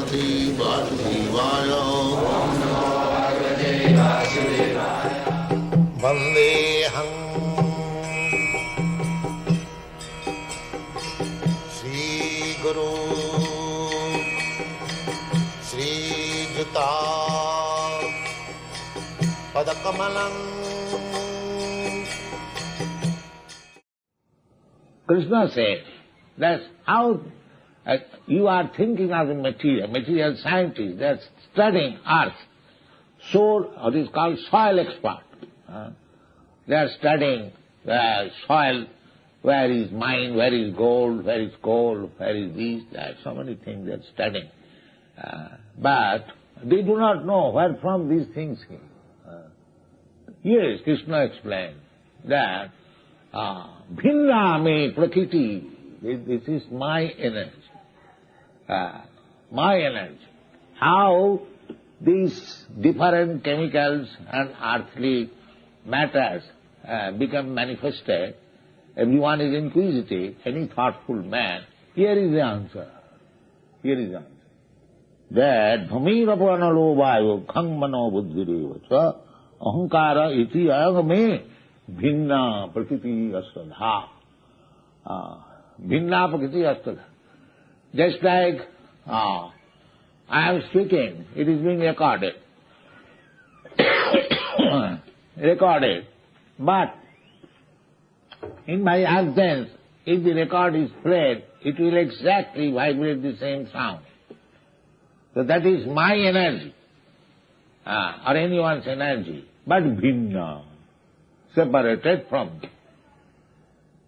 Bhagavate Vasudevaya. Vandeham Shri Guru Shri Juta Padakamalam. Krishna said, that's how you are thinking of the material scientists, they are studying earth. Soul, what is called soil expert. They are studying soil, where is mine, where is gold, where is coal, where is this, that, so many things they are studying. But they do not know where from these things came. Yes, Krishna explained that Bhinna me prakriti, this is my energy. My energy. How these different chemicals and earthly matters become manifested, everyone is inquisitive, any thoughtful man, here is the answer. Here is the answer. That bhamirapana vayu khang mano buddhireva cha ahankara iti ayagame bhinna prakriti astadha. Bhinna prakriti astadha. Just like I am speaking, it is being recorded. Recorded. But in my absence, if the record is played, it will exactly vibrate the same sound. So that is my energy, or anyone's energy, but bhinna, separated from me.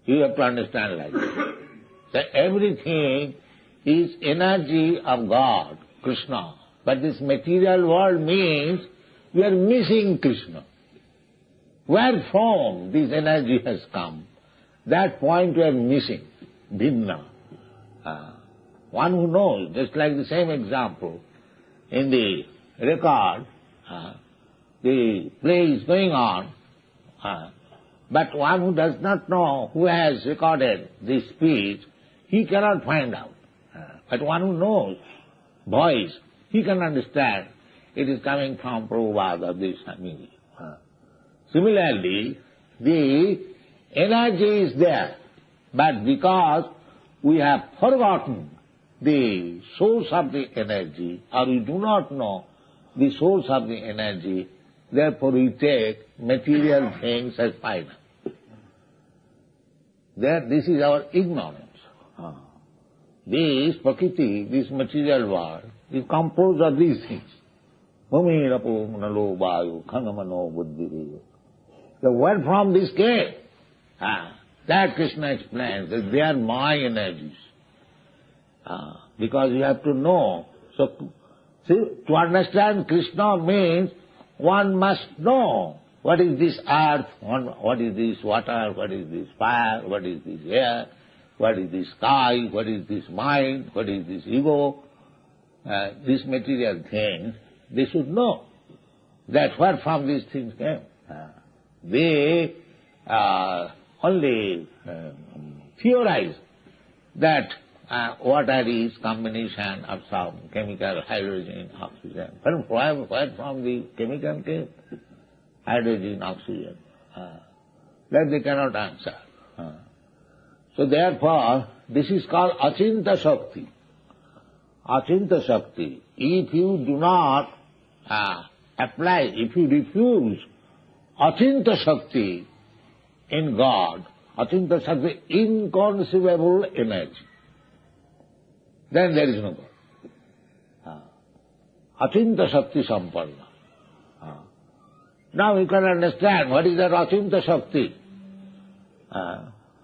You have to understand like that. So everything is energy of God, Krishna. But this material world means we are missing Krishna. Where from this energy has come, that point we are missing, bhinna. One who knows, just like the same example, in the record, the play is going on, but one who does not know who has recorded this speech, he cannot find out. But one who knows voice, he can understand it is coming from Prabhupada of this family. Similarly, the energy is there, but because we have forgotten the source of the energy, or we do not know the source of the energy, therefore we take material things as final. This is our ignorance. This prakriti, this material world, is composed of these things. Bhumi rapo nalo vayu khangamano buddhireva. So where from this came? That Krishna explains that they are my energies. Because you have to know. So, see, to understand Krishna means one must know what is this earth, what is this water, what is this fire, what is this air, what is this sky, what is this mind, what is this ego, this material thing. They should know that where from these things came. They only theorize that water is combination of some chemical, hydrogen, oxygen. But where from the chemical came? Hydrogen, oxygen. That they cannot answer. So therefore, this is called Achinta Shakti. Achinta Shakti. If you do not apply, if you refuse Achinta Shakti in God, Achinta Shakti, inconceivable energy, then there is no God. Achinta Shakti Sampanna. Now you can understand what is that Achinta Shakti.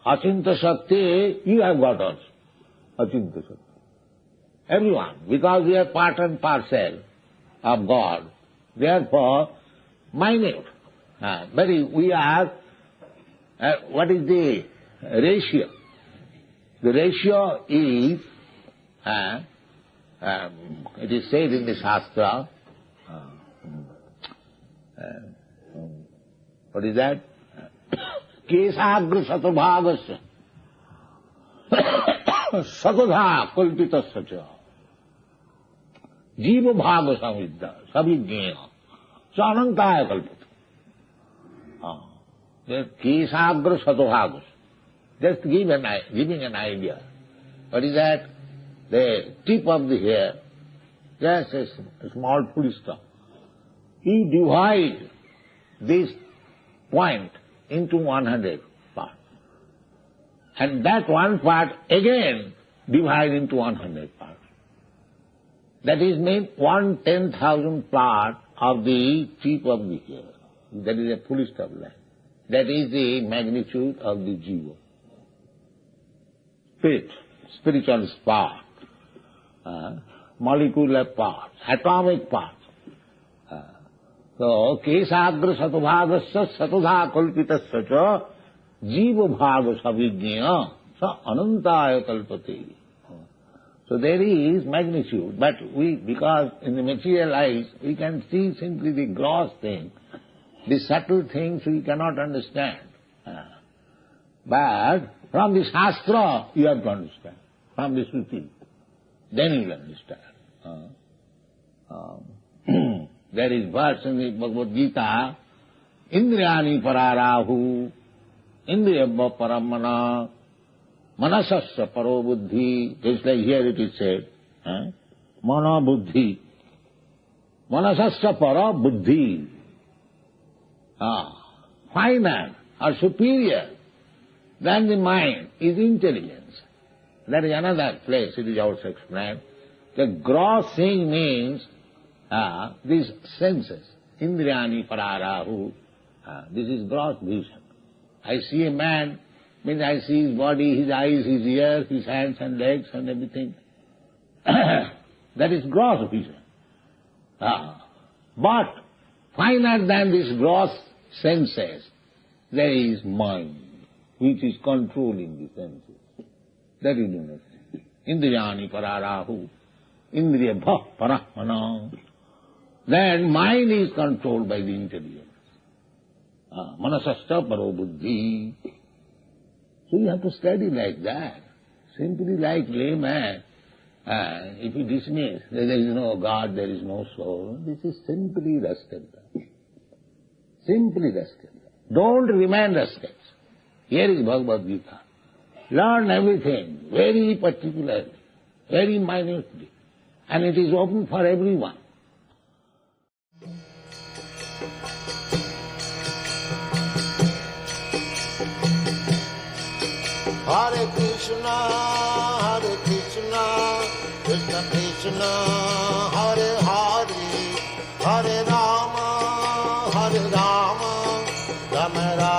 Achinta Shakti, you have got also. Achinta Shakti. Everyone, because we are part and parcel of God, therefore, minute. We are, what is the ratio? The ratio is, it is said in the Shastra, what is that? Kesagra satabhagasya satadha kulpitasya cha. Jiva bhaga samvidya, savignena, sanantaya kalpata. Kesagra satobhagas. Just giving an idea. What is that? The tip of the hair, just a small full stop. You divide this point into 100 parts. And that one part again divide into 100 parts. That is mean 1/10,000 part of the tip of the hair. That is a full stop line. That is the magnitude of the jiva. Spirit, spiritual spark, molecular parts, atomic parts. So, kesagra satobhagasya satodha kalpitasya cha jiva bhaga savijñaya sa anantaya kalpate. So there is magnitude, but because in the material eyes, we can see simply the gross thing. The subtle things we cannot understand. But from the Shastra, you have to understand. From the Shruti, then you will understand. There is verse in the Bhagavad Gita, Indriyani pararahu, Indriyabha paramana, manasasya paro buddhi. Just like here it is said, mana buddhi, manasasya para buddhi. Finer or superior than the mind is intelligence. That is another place, it is also explained. The gross thing means these senses, Indriyani pararahu. This is gross vision. I see a man, means I see his body, his eyes, his ears, his hands and legs and everything. That is gross vision. But finer than these gross senses, there is mind, which is controlling the senses. That you do not see. Indriyani pararahu, indriyabha parahmana. Then mind is controlled by the intelligence. Manasasya paro buddhi. So you have to study like that. Simply like layman. If you dismiss, there is no God, there is no soul, this is simply rascality. Simply rascality. Don't remain rascals. Here is Bhagavad Gita. Learn everything very particularly, very minutely, and it is open for everyone. Hare Krishna, Krishna Krishna, Hare Hare, Hare Rama, Rama Rama.